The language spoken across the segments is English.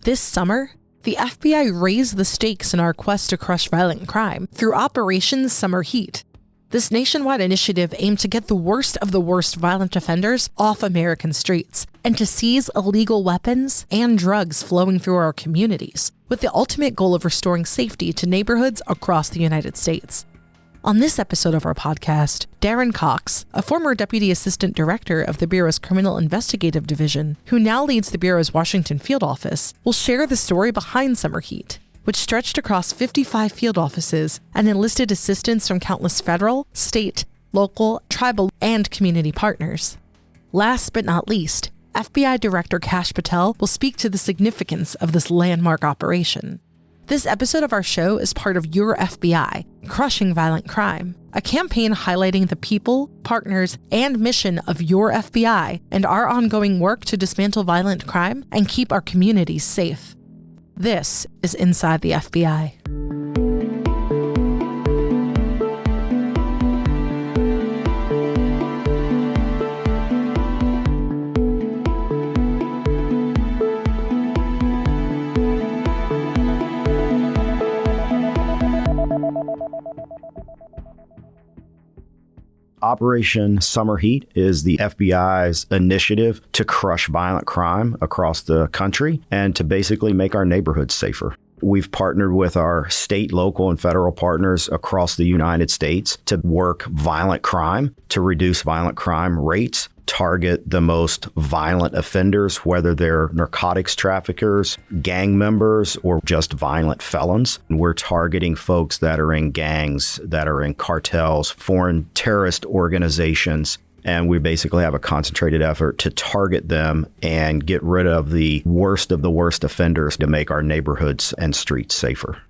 This summer, the FBI raised the stakes in our quest to crush violent crime through Operation Summer Heat. This nationwide initiative aimed to get the worst of the worst violent offenders off American streets and to seize illegal weapons and drugs flowing through our communities, with the ultimate goal of restoring safety to neighborhoods across the United States. On this episode of our podcast, Darren Cox, a former Deputy Assistant Director of the Bureau's Criminal Investigative Division, who now leads the Bureau's Washington field office, will share the story behind Summer Heat, which stretched across 55 field offices and enlisted assistance from countless federal, state, local, tribal, and community partners. Last but not least, FBI Director Kash Patel will speak to the significance of this landmark operation. This episode of our show is part of Your FBI, Crushing Violent Crime, a campaign highlighting the people, partners, and mission of Your FBI and our ongoing work to dismantle violent crime and keep our communities safe. This is Inside the FBI. Operation Summer Heat is the FBI's initiative to crush violent crime across the country and to basically make our neighborhoods safer. We've partnered with our state, local, and federal partners across the United States to work violent crime, to reduce violent crime rates, target the most violent offenders, whether they're narcotics traffickers, gang members, or just violent felons. We're targeting folks that are in gangs, that are in cartels, foreign terrorist organizations. And we basically have a concentrated effort to target them and get rid of the worst offenders to make our neighborhoods and streets safer.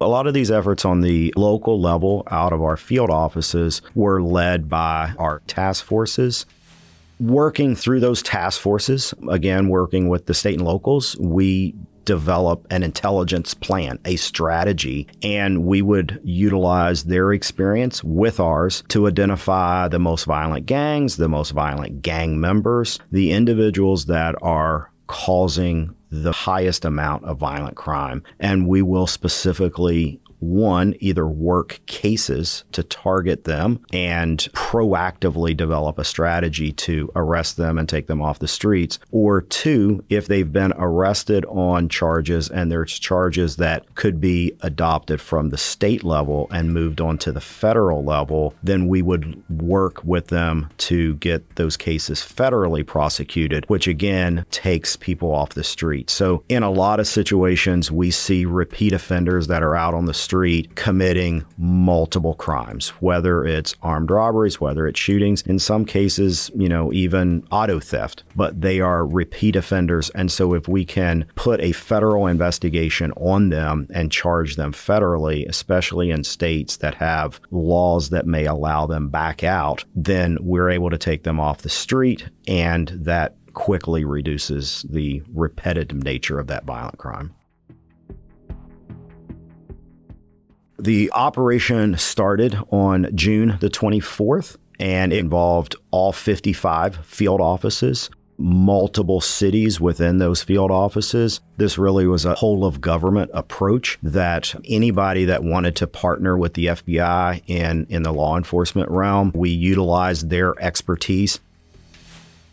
A lot of these efforts on the local level out of our field offices were led by our task forces. Working through those task forces, again, working with the state and locals, we develop an intelligence plan, a strategy, and we would utilize their experience with ours to identify the most violent gangs, the most violent gang members, the individuals that are causing the highest amount of violent crime. And we will specifically, one, either work cases to target them and proactively develop a strategy to arrest them and take them off the streets. Or two, if they've been arrested on charges and there's charges that could be adopted from the state level and moved on to the federal level, then we would work with them to get those cases federally prosecuted, which again takes people off the street. So in a lot of situations, we see repeat offenders that are out on the street committing multiple crimes, whether it's armed robberies, whether it's shootings, in some cases, even auto theft, but they are repeat offenders. And so if we can put a federal investigation on them and charge them federally, especially in states that have laws that may allow them back out, then we're able to take them off the street, and that quickly reduces the repetitive nature of that violent crime. The operation started on June the 24th, and it involved all 55 field offices, multiple cities within those field offices. This really was a whole of government approach that anybody that wanted to partner with the FBI in the law enforcement realm, we utilized their expertise.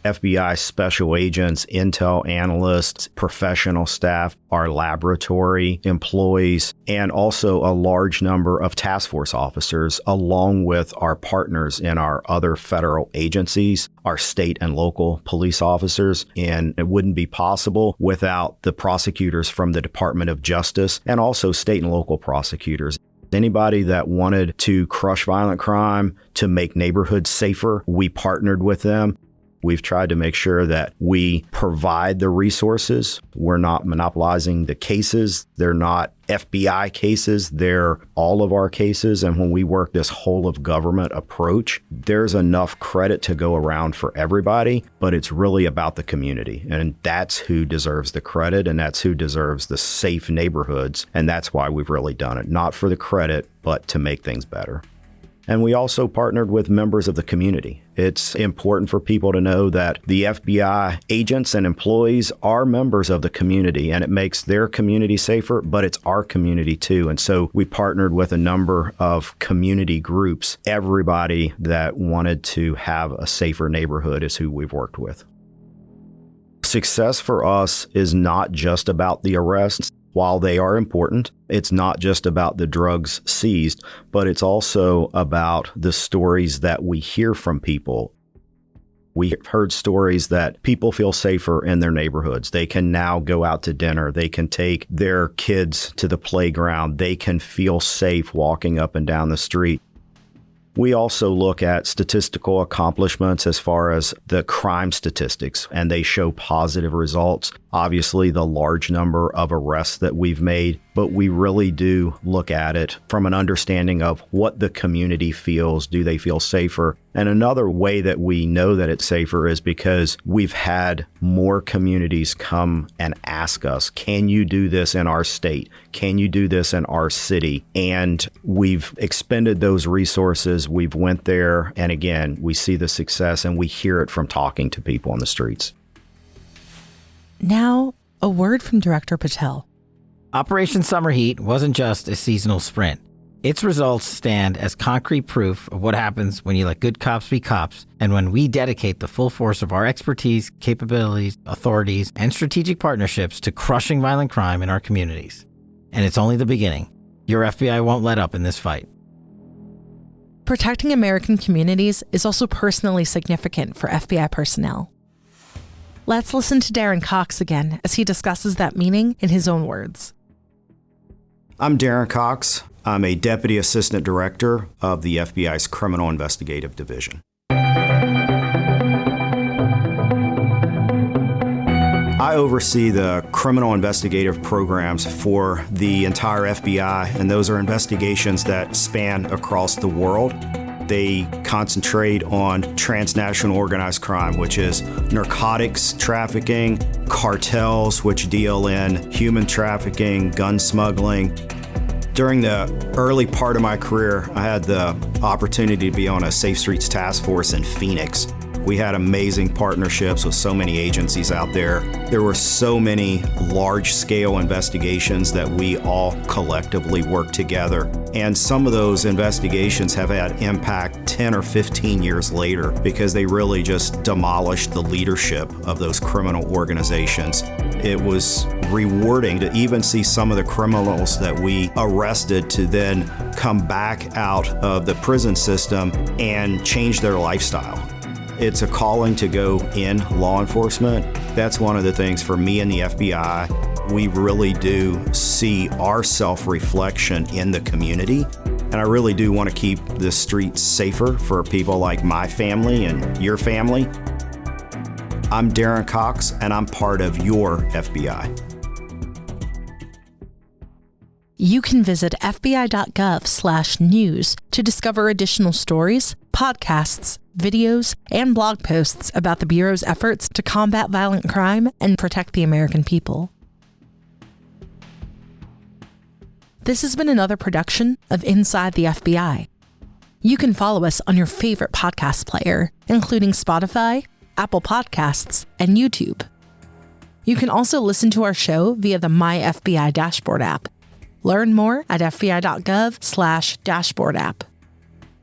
FBI special agents, intel analysts, professional staff, our laboratory employees, and also a large number of task force officers, along with our partners in our other federal agencies, our state and local police officers. And it wouldn't be possible without the prosecutors from the Department of Justice and also state and local prosecutors. Anybody that wanted to crush violent crime, to make neighborhoods safer, we partnered with them. We've tried to make sure that we provide the resources. We're not monopolizing the cases. They're not FBI cases. They're all of our cases. And when we work this whole of government approach, there's enough credit to go around for everybody, but it's really about the community. And that's who deserves the credit, and that's who deserves the safe neighborhoods. And that's why we've really done it, not for the credit, but to make things better. And we also partnered with members of the community. It's important for people to know that the FBI agents and employees are members of the community, and it makes their community safer, but it's our community too. And so we partnered with a number of community groups. Everybody that wanted to have a safer neighborhood is who we've worked with. Success for us is not just about the arrests. While they are important, it's not just about the drugs seized, but it's also about the stories that we hear from people. We've heard stories that people feel safer in their neighborhoods. They can now go out to dinner. They can take their kids to the playground. They can feel safe walking up and down the street. We also look at statistical accomplishments as far as the crime statistics, and they show positive results. Obviously, the large number of arrests that we've made, but we really do look at it from an understanding of what the community feels. Do they feel safer? And another way that we know that it's safer is because we've had more communities come and ask us, can you do this in our state? Can you do this in our city? And we've expended those resources. We've went there. And again, we see the success and we hear it from talking to people on the streets. Now, a word from Director Patel. Operation Summer Heat wasn't just a seasonal sprint. Its results stand as concrete proof of what happens when you let good cops be cops and when we dedicate the full force of our expertise, capabilities, authorities, and strategic partnerships to crushing violent crime in our communities. And it's only the beginning. Your FBI won't let up in this fight. Protecting American communities is also personally significant for FBI personnel. Let's listen to Darren Cox again as he discusses that meaning in his own words. I'm Darren Cox. I'm a Deputy Assistant Director of the FBI's Criminal Investigative Division. I oversee the criminal investigative programs for the entire FBI, and those are investigations that span across the world. They concentrate on transnational organized crime, which is narcotics trafficking, cartels, which deal in human trafficking, gun smuggling. During the early part of my career, I had the opportunity to be on a Safe Streets Task Force in Phoenix. We had amazing partnerships with so many agencies out there. There were so many large-scale investigations that we all collectively worked together. And some of those investigations have had impact 10 or 15 years later because they really just demolished the leadership of those criminal organizations. It was rewarding to even see some of the criminals that we arrested to then come back out of the prison system and change their lifestyle. It's a calling to go in law enforcement. That's one of the things for me and the FBI. We really do see our self-reflection in the community. And I really do want to keep the streets safer for people like my family and your family. I'm Darren Cox, and I'm part of your FBI. You can visit fbi.gov/news to discover additional stories, podcasts, videos, and blog posts about the Bureau's efforts to combat violent crime and protect the American people. This has been another production of Inside the FBI. You can follow us on your favorite podcast player, including Spotify, Apple Podcasts, and YouTube. You can also listen to our show via the My FBI Dashboard app. Learn more at fbi.gov/dashboard app.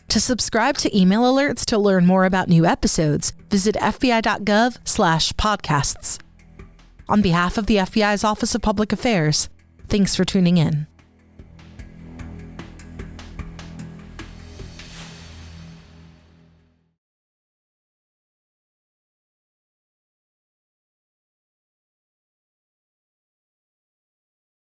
To subscribe to email alerts to learn more about new episodes, visit fbi.gov/podcasts. On behalf of the FBI's Office of Public Affairs, thanks for tuning in.